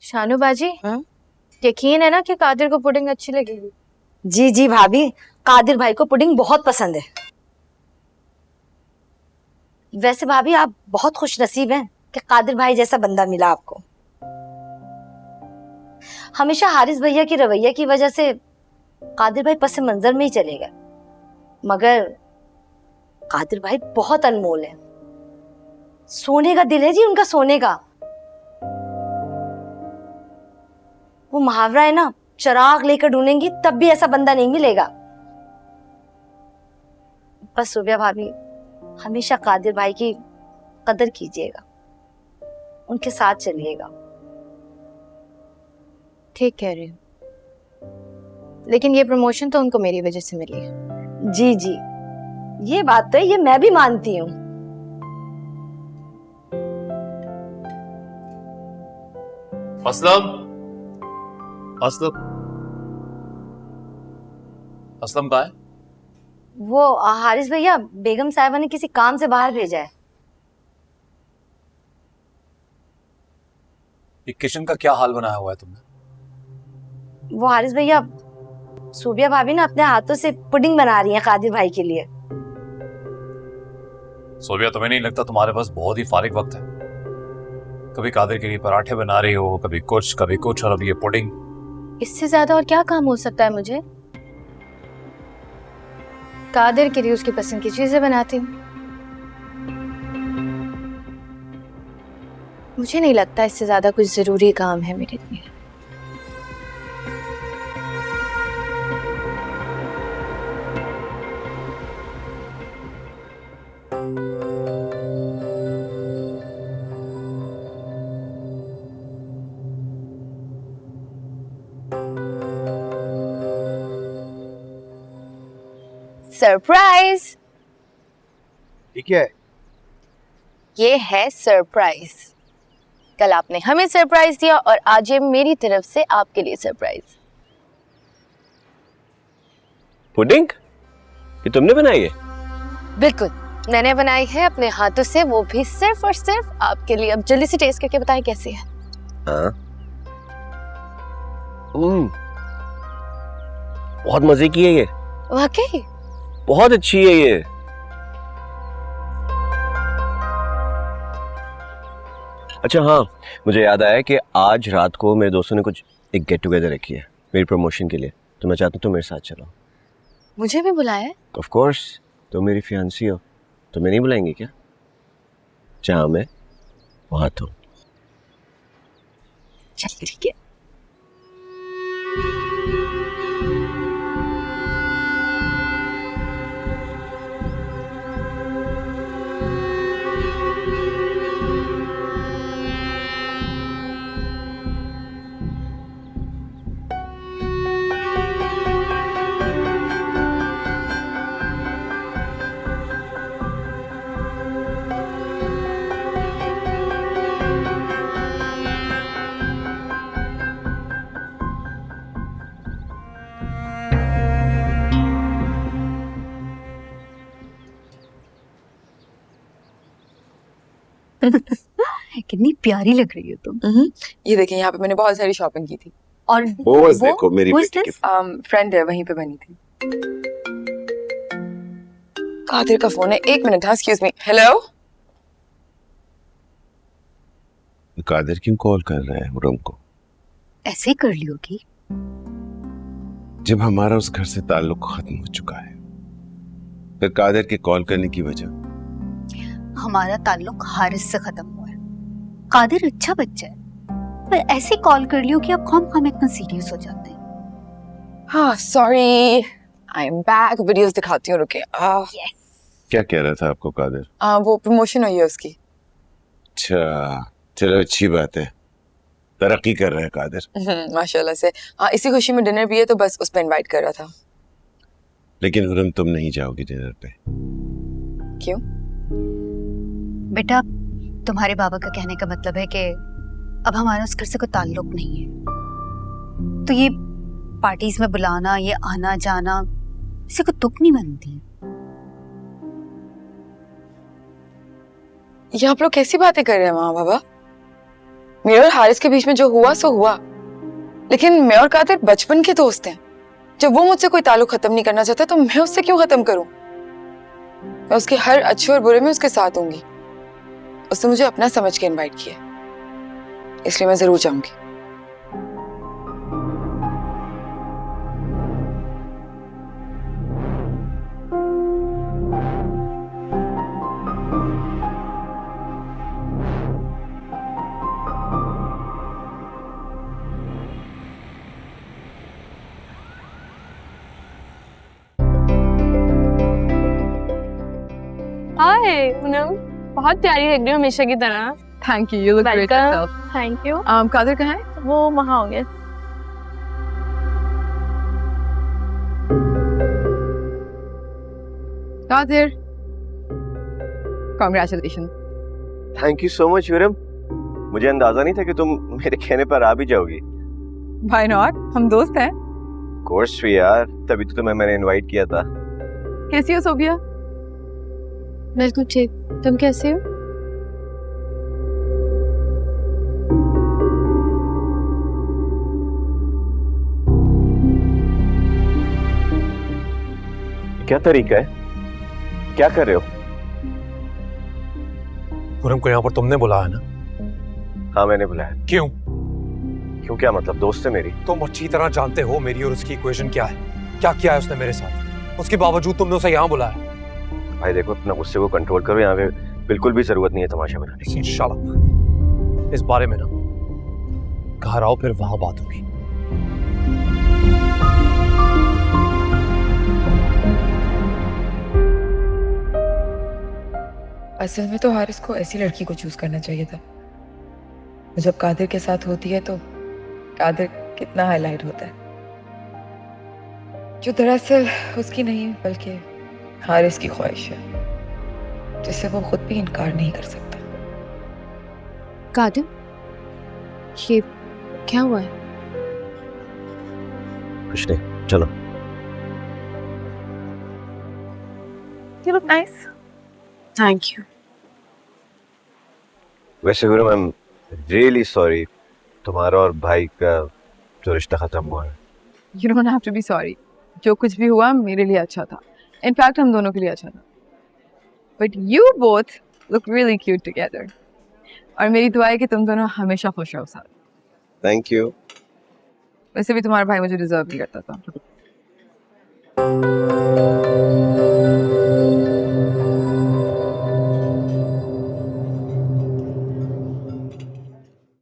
शानू बाजी, यकीन है ना कि कादिर को पुडिंग अच्छी लगेगी? जी जी भाभी, कादिर भाई को पुडिंग बहुत पसंद है। वैसे भाभी आप बहुत खुश नसीब हैं कि कादिर भाई जैसा बंदा मिला आपको। हमेशा हारिस भैया की रवैया की वजह से कादिर भाई पस मंजर में ही चले गए, मगर कादिर भाई बहुत अनमोल है। सोने का दिल है जी उनका, सोने का। वो मुहावरा है ना, चिराग लेकर ढूंढेंगी तब भी ऐसा बंदा नहीं मिलेगा। बस सुबिया भाभी, हमेशा कादिर भाई की कदर कीजिएगा, उनके साथ चलिएगा। ठीक कह रही हूँ, लेकिन ये प्रमोशन तो उनको मेरी वजह से मिली है। जी जी, ये बात तो है, ये मैं भी मानती हूँ। असलम, असलम, असलम कहाँ है? वो हारिस भैया, बेगम साहिबा ने किसी काम से बाहर भेजा है। ये किचन का क्या हाल बनाया हुआ है तुमने? वो हारिस भैया, सूबिया भाभी ना अपने हाथों से पुडिंग बना रही हैं कादिर भाई के लिए। सोबिया, तुम्हें नहीं लगता तुम्हारे पास बहुत ही फारिग वक्त है? कभी कादिर के लिए पराठे बना रही हो, कभी कुछ, और अब ये पुडिंग। इससे ज्यादा और क्या काम हो सकता है मुझे? कादिर के लिए उसकी पसंद की चीजें बनाती हूँ। मुझे नहीं लगता इससे ज्यादा कुछ जरूरी काम है मेरे लिए। सरप्राइज! ठीक है। ये है सरप्राइज। कल आपने हमें सरप्राइज दिया और आज ये मेरी तरफ से आपके लिए सरप्राइज। पुडिंग ये तुमने बनाई है? बिल्कुल, मैंने बनाई है अपने हाथों से, वो भी सिर्फ और सिर्फ आपके लिए। अब जल्दी से टेस्ट करके बताएं कैसी है। हाँ। बहुत मजे की है ये। वाकई बहुत अच्छी है ये। अच्छा हाँ, मुझे याद आया कि आज रात को मेरे दोस्तों ने कुछ एक गेट टुगेदर रखी है मेरी प्रमोशन के लिए, तो मैं चाहता हूँ तुम मेरे साथ चलो। मुझे भी बुलाया है? ऑफ कोर्स, तुम मेरी फियांसी हो, तुम्हें नहीं बुलाएंगे क्या? जहाँ मैं वहाँ तुम। चल ठीक है। कितनी प्यारी लग रही हो तुम। ये देखें, यहाँ पे मैंने बहुत सारी शॉपिंग की थी। और वो देखो मेरी बेटी की। फ्रेंड है, वहीं पे बनी थी। कादिर का फोन है, एक मिनट। हाँ, एक्सक्यूज मी। हेलो। कादिर क्यों कॉल कर रहा है मुरम को? ऐसे ही कर ली होगी। जब हमारा उस घर से ताल्लुक खत्म हो चुका है, फिर कादिर के कॉल करने की वजह? हमारा ताल्लुक हारिस से खत्म हुआ है। कादिर अच्छा बच्चा है, पर ऐसे कॉल कर लियो कि अब हम इतना सीरियस हो जाते हैं। हाँ sorry, I am back. Videos दिखाती हूँ, रुके। क्या कह रहा था आपको कादिर? वो प्रमोशन हुई है उसकी। अच्छा, चलो अच्छी बात है, तरक्की कर रहा है कादिर। माशाल्लाह से। इसी खुशी में डिनर भी है, तो बस उस पर इनवाइट कर रहा था। लेकिन हुरम, तुम नहीं जाओगी डिनर पे। क्यों? बेटा, तुम्हारे बाबा का कहने का मतलब है कि अब हमारा उस घर से कोई ताल्लुक नहीं है, तो ये पार्टीज में बुलाना, ये आना जाना, इसे कोई तुक नहीं बनती। ये आप लोग कैसी बातें कर रहे हैं माँ बाबा? मेरे और हारिस के बीच में जो हुआ सो हुआ, लेकिन मैं और कादिर बचपन के दोस्त हैं। जब वो मुझसे कोई ताल्लुक खत्म नहीं करना चाहता तो मैं उससे क्यों खत्म करूं? मैं उसके हर अच्छे और बुरे में उसके साथ होंगी। उसने मुझे अपना समझ के इनवाइट किया, इसलिए मैं जरूर जाऊंगी। हाय पूनम, बहुत प्यारी लग रही हो हमेशा की तरह। Thank you, you look great yourself. Thank you. Qadir कहाँ है? वो वहाँ होंगे। Qadir, congratulation. Thank you so much Viram. मुझे अंदाजा नहीं था कि तुम मेरे कहने पर आ भी जाओगी। व्हाई नॉट, हम दोस्त हैं। कोर्स भी यार, तभी तो मैंने इनवाइट किया था। कैसी हो सोफिया? बिल्कुल ठीक। तुम कैसे हो? क्या तरीका है? क्या कर रहे हो? पूरम को यहाँ पर तुमने बुलाया ना? हाँ मैंने बुलाया। क्यों? क्यों क्या मतलब? दोस्त है मेरी। तुम अच्छी तरह जानते हो मेरी और उसकी इक्वेशन क्या है। क्या किया है उसने मेरे साथ, उसके बावजूद तुमने उसे यहाँ बुलाया। भाई देखो, अपना गुस्से को कंट्रोल करो। यहाँ पे बिल्कुल भी जरूरत नहीं है तमाशा बनाने की। Shut up। इस बारे में ना घर आओ, फिर वहां बात होगी। असल में तो हारिस को ऐसी लड़की को चूज करना चाहिए था। जब कादिर के साथ होती है तो कादिर कितना हाईलाइट होता है, जो दरअसल उसकी नहीं बल्कि हारिस की ख्वाहिश है, जिससे वो खुद भी इनकार नहीं कर सकता। कादिर, ये क्या हुआ है? कुछ नहीं, चलो। You look nice. Thank you. वैसे विरम, आई एम रियली सॉरी, तुम्हारा और भाई का जो रिश्ता खत्म हुआ है। You don't have to be sorry. जो कुछ भी हुआ मेरे लिए अच्छा था। इनफैक्ट हम दोनों के लिए अच्छा था। But you both look really cute together. और मेरी दुआ है कि तुम दोनों हमेशा खुश रहो साथ। Thank you. वैसे भी तुम्हारा भाई मुझे डिजर्व नहीं करता था।